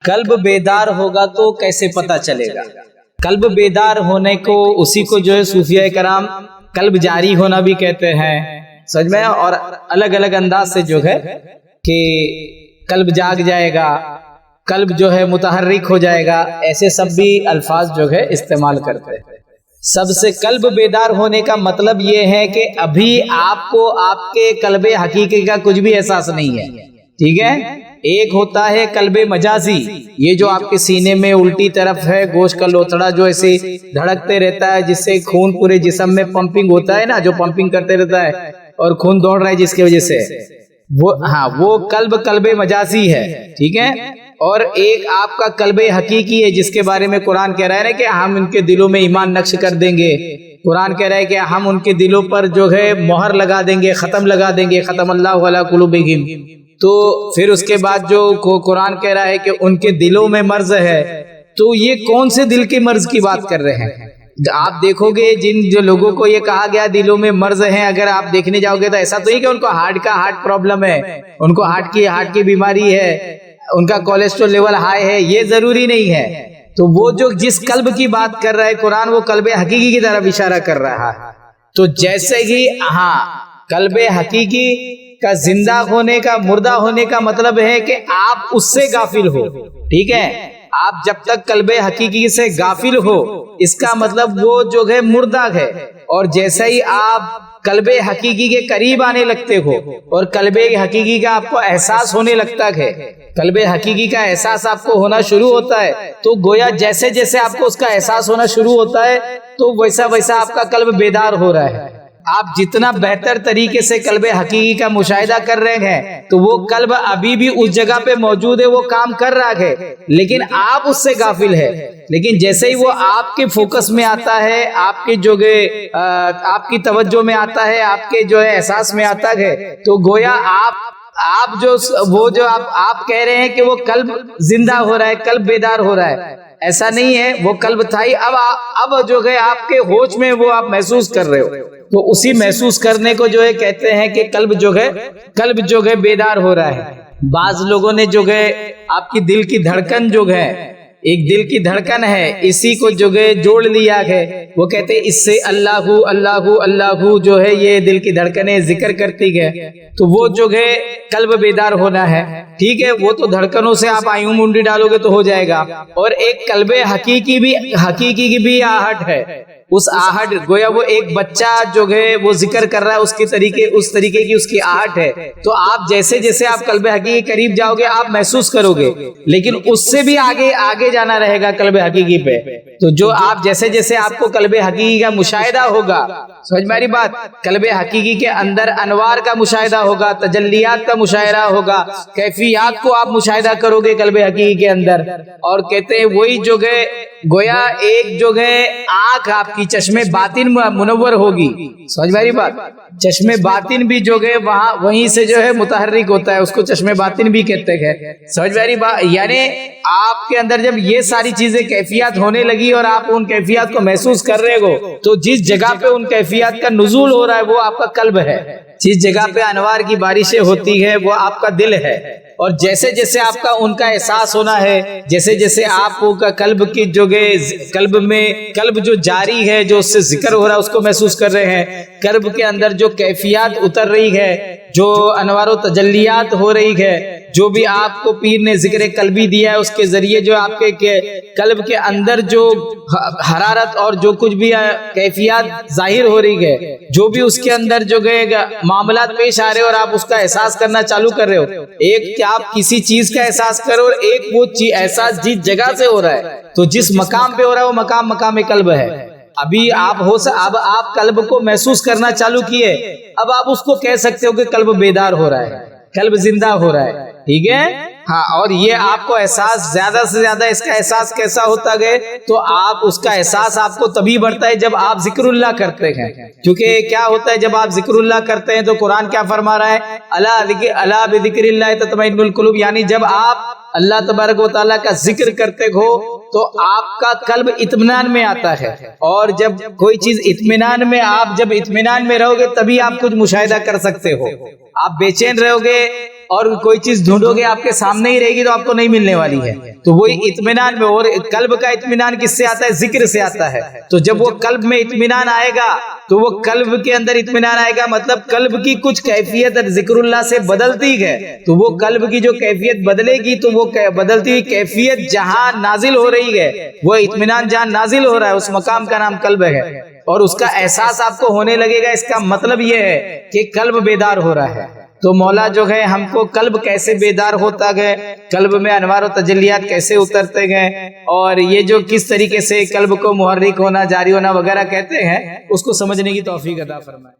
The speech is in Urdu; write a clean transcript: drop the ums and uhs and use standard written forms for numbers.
قلب بیدار ہوگا تو کیسے پتہ چلے گا؟ قلب بیدار ہونے کو اسی کو جو ہے صوفیہ کرام قلب جاری ہونا بھی کہتے ہیں، سمجھ میں، اور الگ الگ انداز سے جو ہے کہ قلب جاگ جائے گا، قلب جو ہے متحرک ہو جائے گا، ایسے سب بھی الفاظ جو ہے استعمال کرتے ہیں۔ سب سے قلب بیدار ہونے کا مطلب یہ ہے کہ ابھی آپ کو آپ کے قلب حقیقی کا کچھ بھی احساس نہیں ہے، ٹھیک ہے؟ ایک ہوتا ہے قلب مجازی، یہ جو آپ کے سینے میں الٹی طرف ہے، گوشت کا لوتھڑا جو ایسے دھڑکتے رہتا ہے، جس سے خون پورے جسم میں پمپنگ ہوتا ہے نا، جو پمپنگ کرتے رہتا ہے اور خون دوڑ رہا ہے جس کی وجہ سے، وہ قلب مجازی ہے، ٹھیک ہے؟ اور ایک آپ کا قلب حقیقی ہے، جس کے بارے میں قرآن کہہ رہا ہے نا کہ ہم ان کے دلوں میں ایمان نقش کر دیں گے۔ قرآن کہہ رہا ہے کہ ہم ان کے دلوں پر جو ہے مہر لگا دیں گے، ختم لگا دیں گے، ختم اللہ علی قلوبہم۔ تو پھر اس کے بعد جو قرآن کہہ رہا ہے کہ ان کے دلوں میں مرض ہے، تو یہ کون سے دل کے مرض کی بات کر رہے ہیں؟ آپ دیکھو گے جو لوگوں کو یہ کہا گیا دلوں میں مرض ہیں، اگر آپ دیکھنے جاؤ گے تو ایسا تو نہیں کہ ان کو ہارٹ پرابلم ہے، ان کو ہارٹ کی بیماری ہے، ان کا کولیسٹرول لیول ہائی ہے، یہ ضروری نہیں ہے۔ تو وہ جو جس قلب کی بات کر رہا ہے قرآن، وہ قلب حقیقی کی طرف اشارہ کر رہا ہے۔ تو جیسے ہی قلب حقیقی کا زندہ ہونے کا، مردہ ہونے کا مطلب ہے کہ آپ اس سے غافل ہو، ٹھیک ہے؟ آپ جب تک قلب حقیقی سے غافل ہو، اس کا مطلب وہ جو ہے مردہ ہے۔ اور جیسے ہی آپ قلب حقیقی کے قریب آنے لگتے ہو اور قلب حقیقی کا آپ کو احساس ہونے لگتا ہے، قلب حقیقی کا احساس آپ کو ہونا شروع ہوتا ہے، تو گویا جیسے جیسے آپ کو اس کا احساس ہونا شروع ہوتا ہے تو ویسا ویسا آپ کا قلب بیدار ہو رہا ہے۔ آپ جتنا بہتر طریقے سے قلب حقیقی کا مشاہدہ کر رہے ہیں تو وہ قلب ابھی بھی اس جگہ پہ موجود ہے، وہ کام کر رہا ہے، لیکن آپ اس سے غافل ہے۔ لیکن جیسے ہی وہ آپ کے فوکس میں آتا ہے، آپ کے جو آپ کی توجہ میں آتا ہے، آپ کے جو ہے احساس میں آتا ہے، تو گویا آپ کہہ رہے ہیں کہ وہ قلب زندہ ہو رہا ہے، قلب بیدار ہو رہا ہے۔ ایسا نہیں ہے، وہ قلب تھا ہی، اب جو ہے آپ کے ہوش میں وہ آپ محسوس کر رہے ہو، تو اسی محسوس کرنے کو جو ہے کہتے ہیں کہ قلب جو ہے بیدار ہو رہا ہے۔ بعض لوگوں نے جو ہے آپ کی دل کی دھڑکن جو ہے، ایک دل کی دھڑکن ہے، اسی کو جو ہے جوڑ لیا ہے، وہ کہتے ہیں اس سے اللہ اللہ اللہ جو ہے یہ دل کی دھڑکنیں ذکر کرتی ہے، تو وہ جو ہے قلب بیدار ہونا ہے، ٹھیک ہے؟ وہ تو دھڑکنوں سے آپ آئیوں منڈی ڈالو گے تو ہو جائے گا۔ اور ایک قلب حقیقی کی بھی آہٹ ہے، اس آہٹ گویا وہ ایک بچہ جو ہے وہ ذکر کر رہا ہے، اس طریقے کی اس کی آہٹ ہے۔ تو آپ جیسے جیسے آپ قلب حقیقی قریب جاؤ گے آپ محسوس کرو گے، لیکن اس سے بھی آگے جانا رہے گا قلب حقیقی پہ۔ تو جو آپ جیسے جیسے آپ کو قلب حقیقی کا مشاہدہ ہوگا، سمجھ میری بات، قلب حقیقی کے اندر انوار کا مشاہدہ ہوگا، تجلیات کا مشاہدہ ہوگا، کیفیات کو آپ مشاہدہ کرو گے قلب حقیقی کے اندر۔ اور کہتے ہیں وہی جو ہے گویا ایک جو ہے آنکھ آپ کی چشم باطن منور ہوگی، سمجھ میری بات، چشم باطن بھی جو ہے وہیں سے جو ہے متحرک ہوتا ہے، اس کو چشم باطن بھی کہتے ہیں، سمجھ میری بات۔ یعنی آپ کے اندر جب یہ ساری چیزیں کیفیات ہونے لگی اور آپ ان کیفیات کو محسوس کر رہے ہو، تو جس جگہ پہ ان کیفیات کا نزول ہو رہا ہے وہ آپ کا قلب ہے، جس جگہ پہ انوار کی بارشیں ہوتی ہے وہ آپ کا دل ہے۔ اور جیسے جیسے آپ کا ان کا احساس ہونا ہے، جیسے جیسے آپ کا قلب کی جو قلب جو جاری ہے، جو اس سے ذکر ہو رہا ہے اس کو محسوس کر رہے ہیں، قلب کے اندر جو کیفیات اتر رہی ہے، جو انوار و تجلیات ہو رہی ہے، جو بھی آپ کو پیر نے ذکر قلبی دیا ہے، اس کے ذریعے جو آپ کے قلب کے اندر جو حرارت اور جو کچھ بھی کیفیات ظاہر ہو رہی ہے، جو بھی اس کے اندر جو معاملات پیش آ رہے اور آپ اس کا احساس کرنا چالو کر رہے ہو، ایک کہ آپ کسی چیز کا احساس کرو اور ایک وہ احساس جس جگہ سے ہو رہا ہے، تو جس مقام پہ ہو رہا ہے وہ مقام قلب ہے۔ ابھی اب آپ قلب کو محسوس کرنا چالو کیے، اب آپ اس کو کہہ سکتے ہو کہ قلب بیدار ہو رہا ہے، قلب زندہ ہو رہا ہے، ٹھیک ہے؟ ہاں، اور یہ آپ کو احساس زیادہ سے زیادہ اس کا احساس کیسا ہوتا گئے، تو آپ اس کا احساس آپ کو تبھی بڑھتا ہے جب آپ ذکر اللہ کرتے ہیں، کیونکہ کیا ہوتا ہے جب آپ ذکر اللہ کرتے ہیں تو قرآن کیا فرما رہا ہے، الا بذکر اللہ تطمئن القلوب، یعنی جب آپ اللہ تبارک و تعالیٰ کا ذکر کرتے ہو تو آپ کا قلب اطمینان میں آتا ہے، اور جب کوئی چیز اطمینان میں رہو گے تبھی آپ کچھ مشاہدہ کر سکتے ہو۔ آپ بے چین رہو گے اور کوئی چیز ڈھونڈوگے آپ کے سامنے ہی رہے گی تو آپ کو نہیں ملنے والی ہے. تو وہی اطمینان میں، اور قلب کا اطمینان کس سے آتا ہے؟ ذکر سے آتا ہے. تو جب وہ قلب میں اطمینان آئے گا تو وہ قلب کے اندر اطمینان آئے گا، مطلب قلب کی کچھ کیفیت ذکر اللہ سے بدلتی ہے. تو وہ قلب کی جو کیفیت بدلے گی تو وہ بدلتی ہوئی کیفیت جہاں نازل ہو رہی ہے، وہ اطمینان جہاں نازل ہو رہا ہے، اس مقام کا نام قلب ہے. اور اس کا احساس آپ کو ہونے لگے گا. اس کا مطلب یہ ہے کہ قلب بیدار ہو رہا ہے. تو مولا جو ہے ہم کو قلب کیسے بیدار ہوتا گئے، قلب میں انوار و تجلیات کیسے اترتے گئے، اور یہ جو کس طریقے سے قلب کو محرک ہونا، جاری ہونا وغیرہ کہتے ہیں، اس کو سمجھنے کی توفیق عطا فرمائے.